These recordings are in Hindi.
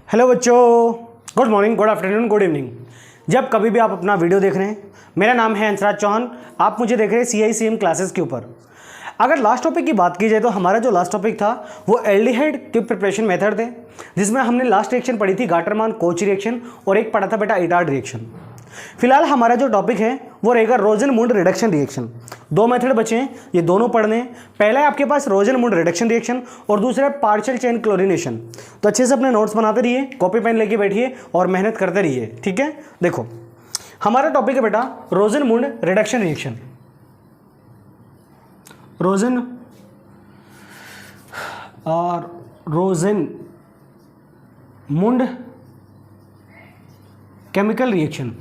हेलो बच्चों, good morning, good afternoon, good evening. जब कभी भी आप अपना वीडियो देख रहे हैं, मेरा नाम है अंशराज चौहान। आप मुझे देख रहे हैं CICM क्लासेस के ऊपर। अगर लास्ट टॉपिक की बात की जाए तो हमारा जो लास्ट टॉपिक था वो एल्डिहाइड के प्रिपरेशन मेथड थे, जिसमें हमने लास्ट रिएक्शन पढ़ी थी गाटरमान कोच रिएक्शन और एक पढ़ा था बेटा इटार्ड रिएक्शन। फिलहाल हमारा जो टॉपिक है वो रहेगा रोजेनमुंड रिडक्शन रिएक्शन। दो मेथड बचे हैं, ये दोनों पढ़ने हैं। पहला है आपके पास रोजेनमुंड रिडक्शन रिएक्शन और दूसरा है पार्शियल चेन क्लोरीनेशन। तो अच्छे से अपने नोट्स बनाते रहिए, कॉपी पेन लेके बैठिए और मेहनत करते रहिए, ठीक है। देखो हमारा टॉपिक है बेटा रोजेनमुंड रिडक्शन रिएक्शन। रोजेनमुंड केमिकल रिएक्शन,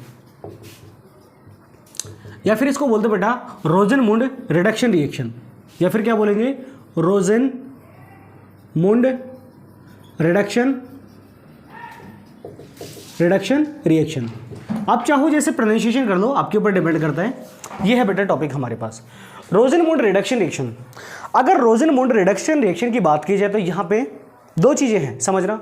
या फिर इसको बोलते बेटा रोजेनमुंड रिडक्शन रिएक्शन, या फिर क्या बोलेंगे रोजेनमुंड रिडक्शन रिएक्शन। आप चाहो जैसे प्रोनाउंसिएशन कर लो, आपके ऊपर डिपेंड करता है। ये है बेटा टॉपिक हमारे पास रोजेनमुंड रिडक्शन रिएक्शन। अगर रोजेनमुंड रिडक्शन रिएक्शन की बात की जाए तो यहाँ पे दो चीजें हैं, समझना।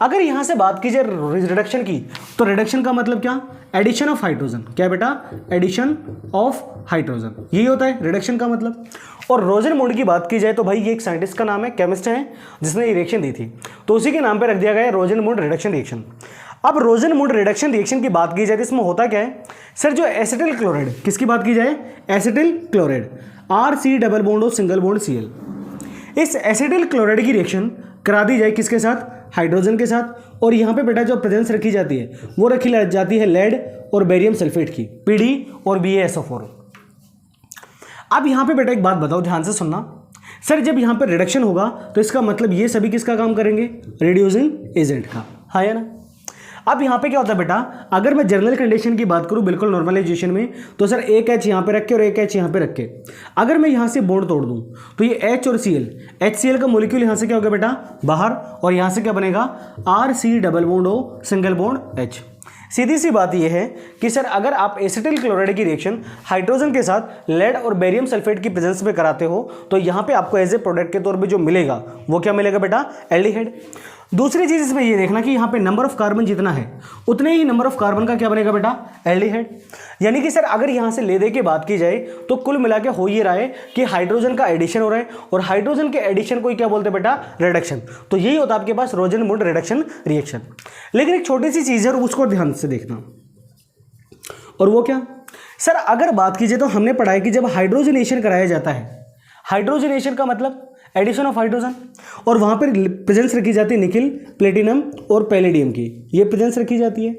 अगर यहां से बात की जाए रिडक्शन की तो रिडक्शन का मतलब क्या? Addition of hydrogen. क्या बेटा? एडिशन ऑफ हाइड्रोजन, यही होता है रिडक्शन का मतलब। और रोजेनमुंड की बात की जाए तो भाई ये एक साइंटिस्ट का नाम है, केमिस्ट है, जिसने ये रिएक्शन दी थी, तो उसी के नाम पे रख दिया गया है रोजेनमुंड रिडक्शन रिएक्शन। अब रोजेनमुंड रिडक्शन रिएक्शन की बात की जाए तो इसमें होता क्या है सर? जो एसिटिल क्लोराइड, किसकी बात की जाए? Acetyl chloride, RC double bond और सिंगल बॉन्ड Cl। इस एसिटिल क्लोराइड की रिएक्शन करा दी जाए किसके साथ? हाइड्रोजन के साथ। और यहाँ पे बेटा जो प्रेजेंस रखी जाती है वो रखी जाती है लेड और बेरियम सल्फेट की, PD और BaSO4। अब यहाँ पे बेटा एक बात बताओ, ध्यान से सुनना। सर जब यहाँ पे रिडक्शन होगा तो इसका मतलब ये सभी किसका काम करेंगे? रिड्यूसिंग एजेंट का, हाँ या ना। अब यहाँ पे क्या होता है बेटा, अगर मैं जनरल कंडीशन की बात करूँ बिल्कुल नॉर्मलाइजेशन में, तो सर एक H यहाँ पे रख के और एक H यहाँ पे रख के अगर मैं यहाँ से बॉन्ड तोड़ दूँ तो ये H और Cl, HCl का मोलिक्यूल यहाँ से क्या होगा बेटा? बाहर। और यहाँ से क्या बनेगा? RC double bond O single bond H। सीधी सी बात यह है कि सर अगर आप एसिटिल क्लोराइड की रिएक्शन हाइड्रोजन के साथ लेड और बेरियम सल्फेट की प्रेजेंस में कराते हो तो यहाँ पे आपको एज ए प्रोडक्ट के तौर पे जो मिलेगा वो क्या मिलेगा बेटा? एल्डिहाइड। दूसरी चीज इसमें ये देखना कि यहाँ पे नंबर ऑफ कार्बन जितना है उतने ही नंबर ऑफ कार्बन का क्या बनेगा बेटा? एल्डिहाइड। यानी कि सर अगर यहाँ से ले दे के बात की जाए तो कुल मिला के हो ये रहा है कि हाइड्रोजन का एडिशन हो रहा है और हाइड्रोजन के एडिशन को ही क्या बोलते हैं बेटा? रिडक्शन। तो यही होता है आपके पास रोजेनमुंड रिडक्शन रिएक्शन। लेकिन एक छोटी सी चीज है और उसको ध्यान से देखना, और वो क्या सर? अगर बात कीजिए तो हमने पढ़ा है कि जब हाइड्रोजनेशन कराया जाता है, हाइड्रोजनेशन का मतलब एडिशन ऑफ हाइड्रोजन, और वहां पर प्रेजेंस रखी जाती है निकिल, प्लेटिनम और पैलेडियम की, ये प्रेजेंस रखी जाती है।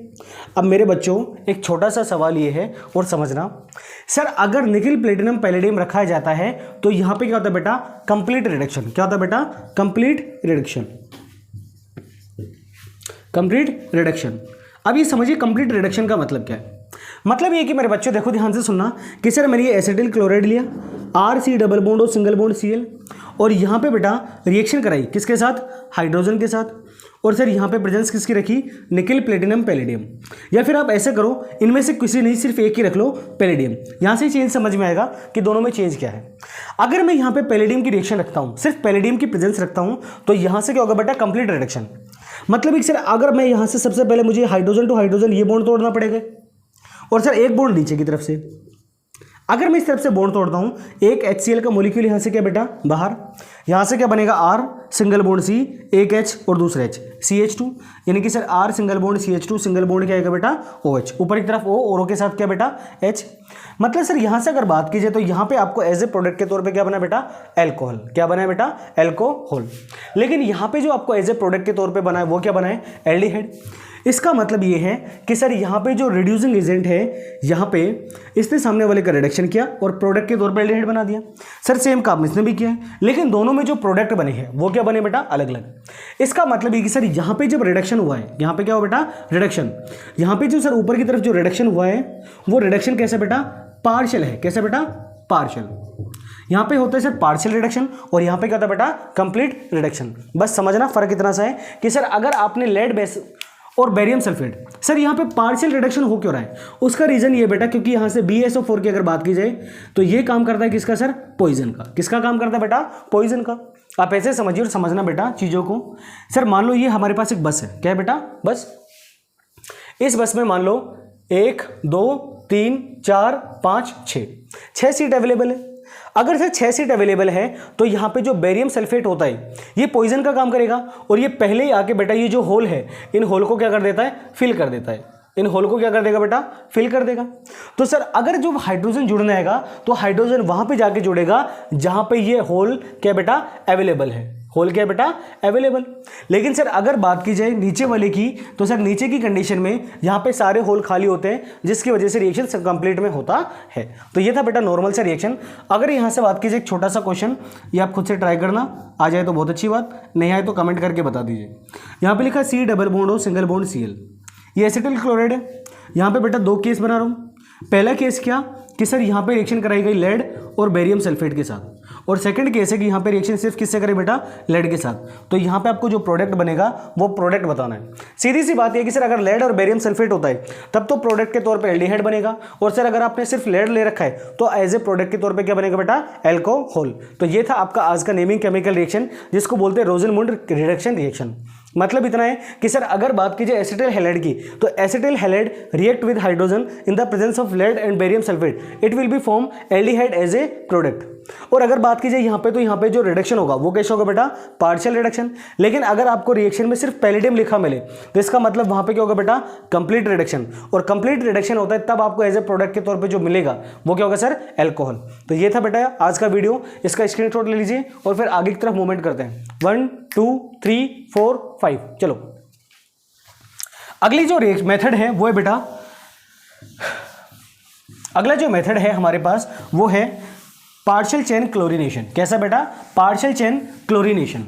अब मेरे बच्चों एक छोटा सा सवाल ये है और समझना, सर अगर निकिल, प्लेटिनम, पैलेडियम रखा जाता है तो यहां पे क्या होता है बेटा? Complete reduction. क्या होता है बेटा? Complete reduction, complete reduction. अब ये समझिए कंप्लीट रिडक्शन का मतलब क्या है। मतलब ये कि मेरे बच्चों देखो ध्यान से सुनना कि सर मैंने ये एसिटिल क्लोराइड लिया, RC डबल बॉन्ड और सिंगल बॉन्ड Cl, और यहाँ पे बेटा रिएक्शन कराई किसके साथ? हाइड्रोजन के साथ। और सर यहाँ पे प्रेजेंस किसकी रखी? Nickel, platinum, palladium. या फिर आप ऐसे करो, इनमें से किसी नहीं, सिर्फ एक ही रख लो, पैलेडियम। यहाँ से चेंज समझ में आएगा कि दोनों में चेंज क्या है। अगर मैं यहाँ पे पैलेडियम की रिएक्शन रखता हूँ, सिर्फ पैलेडियम की प्रेजेंस रखता हूँ, तो यहाँ से क्या होगा बेटा? Complete reduction. मतलब कि सर अगर मैं यहाँ से सबसे पहले मुझे हाइड्रोजन टू हाइड्रोजन ये बॉन्ड तोड़ना पड़ेगा, और सर एक बॉन्ड नीचे की तरफ से अगर मैं इस तरफ से बॉन्ड तोड़ता हूं, एक HCl का मोलिक्यूल यहां से क्या बेटा? बाहर। यहां से क्या बनेगा? R सिंगल बॉन्ड C, एक H और दूसरा H, CH2। यानी कि sir R single bond CH2, single bond क्या आएगा बेटा? OH। ऊपर की तरफ O और O के साथ क्या बेटा? H। मतलब सर यहां से अगर बात की जाए तो यहां पे आपको एज ए प्रोडक्ट के तौर पे क्या बना बेटा? एल्कोहल। क्या बना है बेटा? एल्कोहल। लेकिन यहां पे जो आपको एज ए प्रोडक्ट के तौर पे बना है वो क्या बना है? एल्डिहाइड। इसका मतलब ये है कि सर यहाँ पे जो रिड्यूसिंग एजेंट है, यहाँ पे इसने सामने वाले का रिडक्शन किया और प्रोडक्ट के तौर पे एल्डिहाइड बना दिया। सर सेम काम इसने भी किया है, लेकिन दोनों में जो प्रोडक्ट बने हैं वो क्या बने बेटा? अलग अलग। इसका मतलब ये कि सर यहाँ पे जब रिडक्शन हुआ है, यहाँ पे क्या हुआ बेटा? रिडक्शन। यहाँ पे जो सर ऊपर की तरफ जो रिडक्शन हुआ है वो रिडक्शन कैसे बेटा? पार्शियल है। कैसे बेटा? पार्शियल। यहाँ पे होता है सर पार्शियल रिडक्शन और यहाँ पे क्या होता है बेटा? Complete reduction. बस समझना फर्क इतना सा है कि सर अगर आपने लेड बेस और बेरियम सल्फेट। सर यहाँ पे पार्शियल रिडक्शन हो क्यों रहा है? उसका रीजन ये बेटा, क्योंकि यहाँ से BaSO4 की अगर बात की जाए तो ये काम करता है किसका सर? पॉइजन का। किसका काम करता है बेटा? पॉइजन का। आप ऐसे समझिए और समझना बेटा चीजों को। सर मान लो ये हमारे पास एक बस है, क्या है बेटा? बस। इस बस में मान लो 1 2 3 4 5 6 सीट अवेलेबल है। अगर सर 6 सीट अवेलेबल है तो यहाँ पे जो बेरियम सल्फेट होता है ये पॉइजन का काम करेगा, और ये पहले ही आके बेटा ये जो होल है इन होल को क्या कर देता है? फिल कर देता है। इन होल को क्या कर देगा बेटा? फिल कर देगा। तो सर अगर जो हाइड्रोजन जुड़ना आएगा तो हाइड्रोजन वहां पे जाके जुड़ेगा जहां पे ये होल क्या बेटा? अवेलेबल है। होल क्या बेटा? अवेलेबल। लेकिन सर अगर बात की जाए नीचे वाले की, तो सर नीचे की कंडीशन में यहाँ पे सारे होल खाली होते हैं, जिसकी वजह से रिएक्शन कंप्लीट में होता है। तो ये था बेटा नॉर्मल सा रिएक्शन। अगर यहाँ से बात की जाए एक छोटा सा क्वेश्चन, ये आप खुद से ट्राई करना, आ जाए तो बहुत अच्छी बात, नहीं आए तो कमेंट करके बता दीजिए। यहाँ पे लिखा C double bond O single bond Cl, ये एसिटिल क्लोराइड है। यहाँ पे बेटा 2 केस बना रहा हूँ। पहला केस क्या कि सर यहाँ पे रिएक्शन कराई गई लेड और बेरियम सल्फेट के साथ, और सेकंड केस है कि यहाँ पे रिएक्शन सिर्फ किससे करे बेटा? लेड के साथ। तो यहाँ पे आपको जो प्रोडक्ट बनेगा वो प्रोडक्ट बताना है। सीधी सी बात है कि सर अगर लेड और बेरियम सल्फेट होता है तब तो प्रोडक्ट के तौर पे एल्डिहाइड बनेगा, और सर अगर आपने सिर्फ लेड ले रखा है तो एज ए प्रोडक्ट के तौर पे क्या बनेगा बेटा? एल्कोहल। तो ये था आपका आज का नेमिंग केमिकल रिएक्शन, जिसको बोलते हैं रोजनमुंड रिडक्शन रिएक्शन। मतलब इतना है कि सर अगर बात कीजिए एसिटिल हैलाइड की, तो acetyl halide react with hydrogen in the presence of lead and barium sulphate, it will be form aldehyde as a product. और अगर बात कीजिए यहाँ पे, तो यहाँ पे जो रिडक्शन होगा वो कैसे होगा बेटा? Partial reduction. लेकिन अगर आपको रिएक्शन में सिर्फ पैलेडियम लिखा मिले तो इसका मतलब वहां पे क्या होगा बेटा? Complete reduction. और कंप्लीट रिडक्शन होता है तब आपको एज ए प्रोडक्ट के तौर पे जो मिलेगा वो क्या होगा सर? एल्कोहल। तो ये था बेटा आज का वीडियो, इसका स्क्रीनशॉट ले लीजिए और फिर आगे की तरफ मूवमेंट करते हैं। 1 2 3 4 5 चलो। अगली जो मेथड है वो है बेटा, अगला जो मेथड है हमारे पास वो है पार्शियल चेन क्लोरीनेशन। कैसा बेटा? Partial chain chlorination.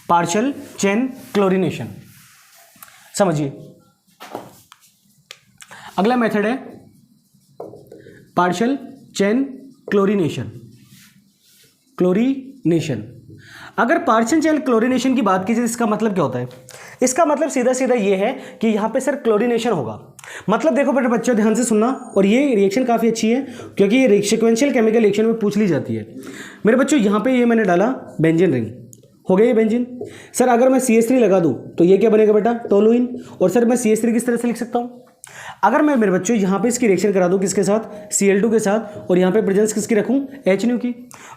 Partial chain chlorination समझिए। अगला मेथड है पार्शियल चेन क्लोरीनेशन। क्लोरीनेशन, अगर पार्शियल चेन क्लोरीनेशन की बात कीजिए इसका मतलब क्या होता है? इसका मतलब सीधा सीधा ये है कि यहां पे सर क्लोरीनेशन होगा। मतलब देखो बेटा बच्चों ध्यान से सुनना, और ये रिएक्शन काफ़ी अच्छी है क्योंकि ये सीक्वेंशियल केमिकल रिएक्शन में पूछ ली जाती है। मेरे बच्चों यहाँ पे ये मैंने डाला बेंजीन रिंग, हो गया ये बेंजीन। सर अगर मैं CH3 लगा दूँ तो ये क्या बनेगा बेटा? टोलुइन। और सर मैं CH3 किस तरह से लिख सकता हूँ? अगर मैं मेरे बच्चों यहाँ पे इसकी रिएक्शन करा दूँ किसके साथ? Cl2 के साथ, और यहाँ पे प्रेजेंस किसकी रखूँ? HNO की।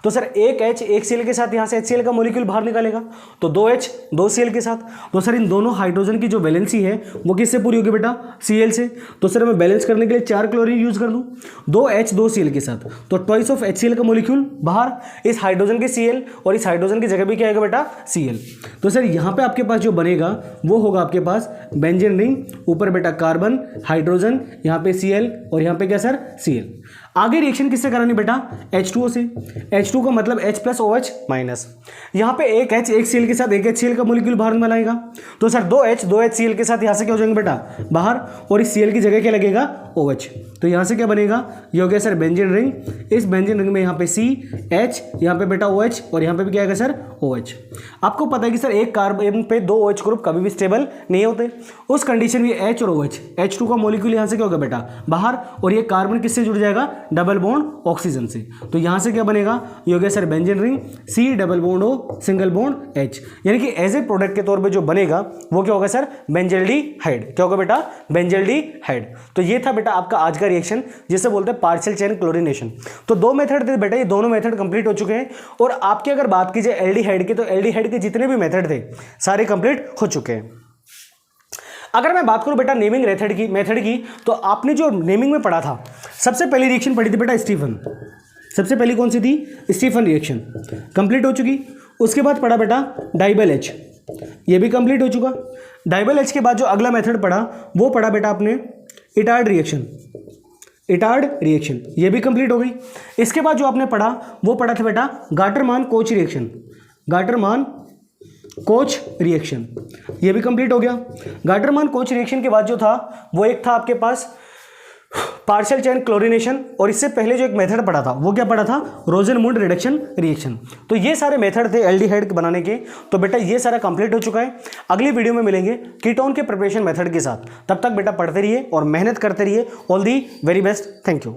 तो सर एक H एक Cl के साथ यहाँ से HCl का मॉलिक्यूल बाहर निकालेगा, तो 2H 2 Cl के साथ। तो सर इन दोनों हाइड्रोजन की जो वैलेंसी है वो किससे पूरी होगी बेटा? Cl से। तो सर मैं बैलेंस करने के लिए 4 क्लोरीन यूज कर दूँ, 2H 2 Cl के साथ, तो ट्वाइस ऑफ HCl का मॉलिक्यूल बाहर, इस हाइड्रोजन के Cl और इस हाइड्रोजन की जगह भी क्या आएगा बेटा? Cl। तो सर यहाँ पे आपके पास जो बनेगा वो होगा आपके पास बेंजीन रिंग, ऊपर बेटा कार्बन हाइड्रोजन, यहाँ पे Cl और यहाँ पे क्या सर? Cl। आगे रिएक्शन किससे करानी बेटा? H2O से। H2 का मतलब H प्लस OH माइनस, यहाँ पे एक H एक Cl के साथ एक HCl का मॉलिक्यूल बाहर बनाएगा, तो सर 2H 2H Cl के साथ यहाँ से क्या हो जाएंगे बेटा? बाहर, और इस Cl की जगह क्या लगेगा? OH। तो यहाँ से क्या बनेगा? ये हो गया सर बेंजीन रिंग। इस बेंजीन रिंग में यहाँ पे C H, यहाँ पे बेटा OH, और यहाँ पे भी क्या आएगा सर? OH। आपको पता है कि सर एक कार्बन पे 2 OH ग्रुप कभी भी स्टेबल नहीं होते, उस कंडीशन में H और OH, H2 का मॉलिक्यूल यहाँ से क्या होगा बेटा? बाहर, और ये कार्बन किससे जुड़ जाएगा? डबल बॉन्ड ऑक्सीजन से। तो यहाँ से क्या बनेगा? ये हो गया sir benzene ring, C double bond O single bond H, यानी कि एज ए प्रोडक्ट के तौर पे जो बनेगा वो क्या होगा सर? बेंजल्डिहाइड। क्या होगा बेटा? बेंजल्डिहाइड। तो ये था बेटा आपका आज का रिएक्शन, जिसे बोलते हैं पार्शियल चेन क्लोरीनेशन। तो 2 मेथड थे बेटा, ये दोनों मेथड कंप्लीट हो चुके हैं। और आपकी अगर बात कीजिए एल्डिहाइड की, तो एल्डिहाइड के जितने भी मेथड थे सारे कंप्लीट हो चुके हैं। अगर मैं बात करूं बेटा नेमिंग मेथड की, तो आपने जो नेमिंग में पढ़ा था, सबसे पहली रिएक्शन पढ़ी थी बेटा स्टीफन। सबसे पहली कौन सी थी? स्टीफन रिएक्शन, कंप्लीट हो चुकी। उसके बाद पढ़ा बेटा डाइबल H, ये भी कंप्लीट हो चुका। डाइबल H के बाद जो अगला मेथड पढ़ा वो पढ़ा बेटा आपने इटार्ड रिएक्शन। इटार्ड रिएक्शन ये भी कंप्लीट हो गई। इसके बाद जो आपने पढ़ा वो पढ़ा था बेटा Gattermann coach reaction. Gattermann coach reaction ये भी कंप्लीट हो गया। गाटरमान कोच रिएक्शन के बाद जो था वो एक था आपके पास पार्शियल चेन क्लोरीनेशन, और इससे पहले जो एक मेथड पढ़ा था वो क्या पढ़ा था, रोजनमूड रिडक्शन रिएक्शन। तो ये सारे मेथड थे एल्डिहाइड बनाने के। तो बेटा ये सारा कंप्लीट हो चुका है। अगली वीडियो में मिलेंगे कीटोन के प्रिपरेशन मेथड के साथ। तब तक बेटा पढ़ते रहिए और मेहनत करते रहिए। All the very best. Thank you.